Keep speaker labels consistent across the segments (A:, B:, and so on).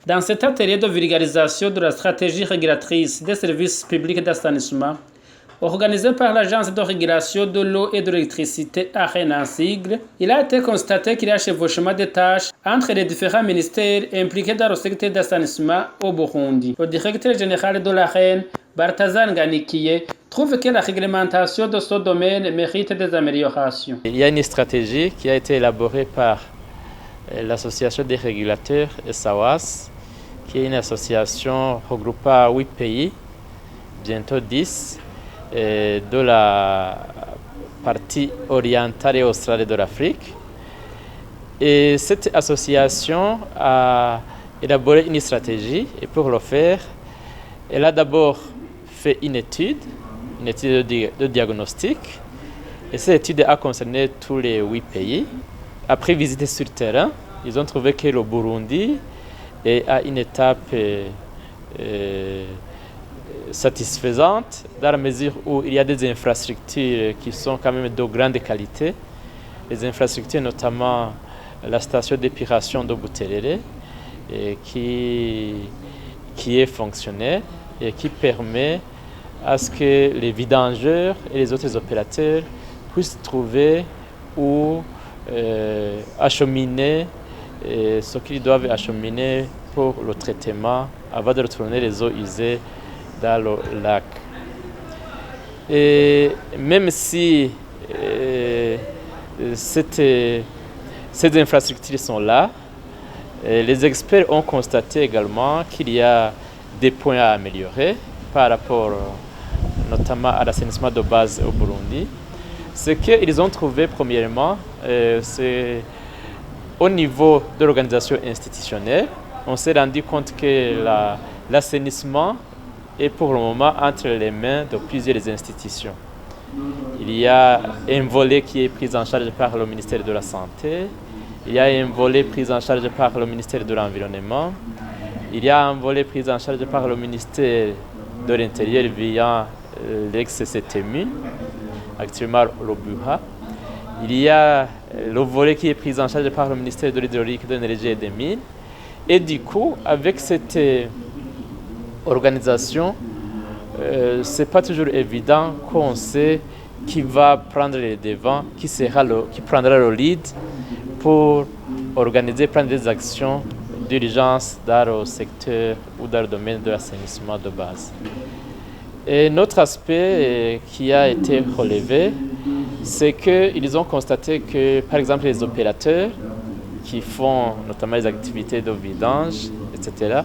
A: Dans cet atelier de vulgarisation de la stratégie régulatrice des services publics d'assainissement, organisé par l'Agence de régulation de l'eau et de l'électricité AREN en sigle, il a été constaté qu'il y a chevauchement de tâches entre les différents ministères impliqués dans le secteur d'assainissement au Burundi. Le directeur général de l'AREN, Balthazar Nganikiye, trouve que la réglementation de ce domaine mérite des améliorations.
B: Il y a une stratégie qui a été élaborée par l'association des régulateurs SAWAS, qui est une association regroupant 8 pays, bientôt 10, de la partie orientale et australe de l'Afrique. Et cette association a élaboré une stratégie, et pour le faire, elle a d'abord fait une étude de diagnostic, et cette étude a concerné tous les 8 pays. Après visiter sur le terrain, ils ont trouvé que le Burundi est à une étape satisfaisante dans la mesure où il y a des infrastructures qui sont quand même de grande qualité. Les infrastructures, notamment la station d'épuration de Buterere, qui est fonctionnelle et qui permet à ce que les vidangeurs et les autres opérateurs puissent trouver où acheminer ce qu'ils doivent acheminer pour le traitement avant de retourner les eaux usées dans le lac. Et même si ces infrastructures sont là, les experts ont constaté également qu'il y a des points à améliorer par rapport notamment à l'assainissement de base au Burundi. Ce qu'ils ont trouvé premièrement, c'est au niveau de l'organisation institutionnelle, on s'est rendu compte que l'assainissement est pour le moment entre les mains de plusieurs institutions. Il y a un volet qui est pris en charge par le ministère de la Santé, il y a un volet pris en charge par le ministère de l'Environnement, il y a un volet pris en charge par le ministère de l'Intérieur via l'ex-CCTMU, actuellement le BUHA. Il y a le volet qui est pris en charge par le ministère de l'Hydraulique, de l'Énergie et des Mines. Et du coup, avec cette organisation, ce n'est pas toujours évident qu'on sait qui va prendre les devants, qui prendra le lead pour organiser, prendre des actions d'urgence dans le secteur ou dans le domaine de l'assainissement de base. Et notre aspect qui a été relevé, c'est qu'ils ont constaté que, par exemple, les opérateurs qui font notamment les activités de vidange, etc.,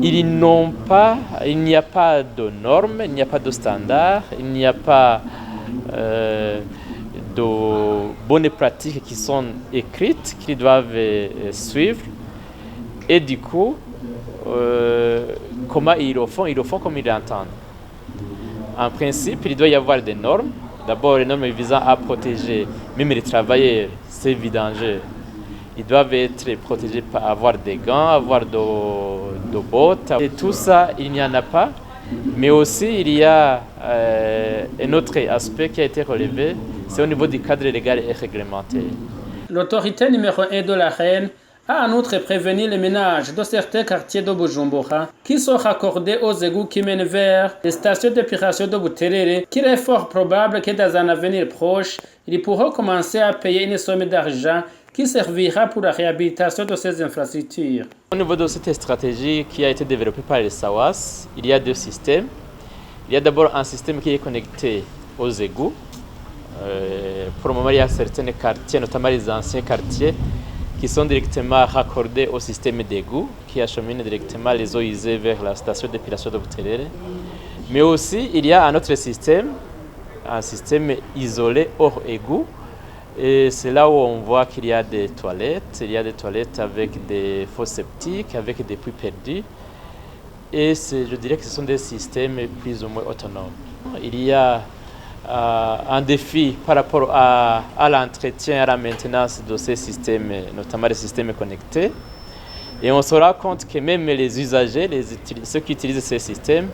B: il n'y a pas de normes, il n'y a pas de standards, il n'y a pas de bonnes pratiques qui sont écrites, qu'ils doivent suivre. Et du coup, comment ils le font? Ils le font comme ils l'entendent. En principe, il doit y avoir des normes. D'abord, les normes visant à protéger même les travailleurs, ces vidangeurs. Ils doivent être protégés par avoir des gants, avoir de bottes. Et tout ça, il n'y en a pas. Mais aussi, il y a un autre aspect qui a été relevé, c'est au niveau du cadre légal et réglementaire.
A: L'autorité numéro 1 de la reine a en outre prévenu les ménages de certains quartiers de Bujumbura qui sont raccordés aux égouts qui mènent vers les stations d'épuration de Buterere, qu'il est fort probable que dans un avenir proche, ils pourront commencer à payer une somme d'argent qui servira pour la réhabilitation de ces infrastructures.
B: Au niveau de cette stratégie qui a été développée par les SAWAS, il y a deux systèmes. Il y a d'abord un système qui est connecté aux égouts. Pour le moment, il y a certains quartiers, notamment les anciens quartiers, qui sont directement raccordés au système d'égout, qui achemine directement les eaux usées vers la station d'épuration de Buterere. Mais aussi, il y a un autre système, un système isolé hors égout. Et c'est là où on voit qu'il y a des toilettes. Il y a des toilettes avec des fosses septiques, avec des puits perdus. Et je dirais que ce sont des systèmes plus ou moins autonomes. Il y a un défi par rapport à l'entretien, à la maintenance de ces systèmes, notamment les systèmes connectés. Et on se rend compte que même les usagers, ceux qui utilisent ces systèmes,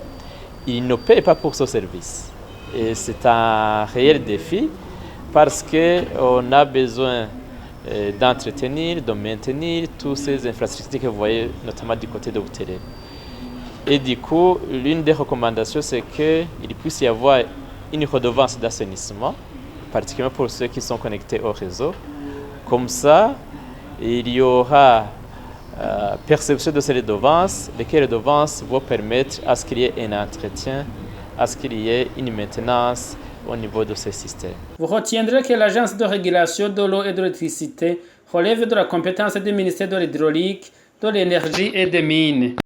B: ils ne paient pas pour ce service. Et c'est un réel défi parce qu'on a besoin d'entretenir, de maintenir toutes ces infrastructures que vous voyez, notamment du côté de Buterere. Et du coup, l'une des recommandations, c'est qu'il puisse y avoir une redevance d'assainissement, particulièrement pour ceux qui sont connectés au réseau. Comme ça, il y aura perception de ces redevances, lesquelles redevances vont permettre à ce qu'il y ait un entretien, à ce qu'il y ait une maintenance au niveau de ces systèmes.
A: Vous retiendrez que l'Agence de régulation de l'eau et de l'électricité relève de la compétence du ministère de l'Hydraulique, de l'Énergie et des Mines.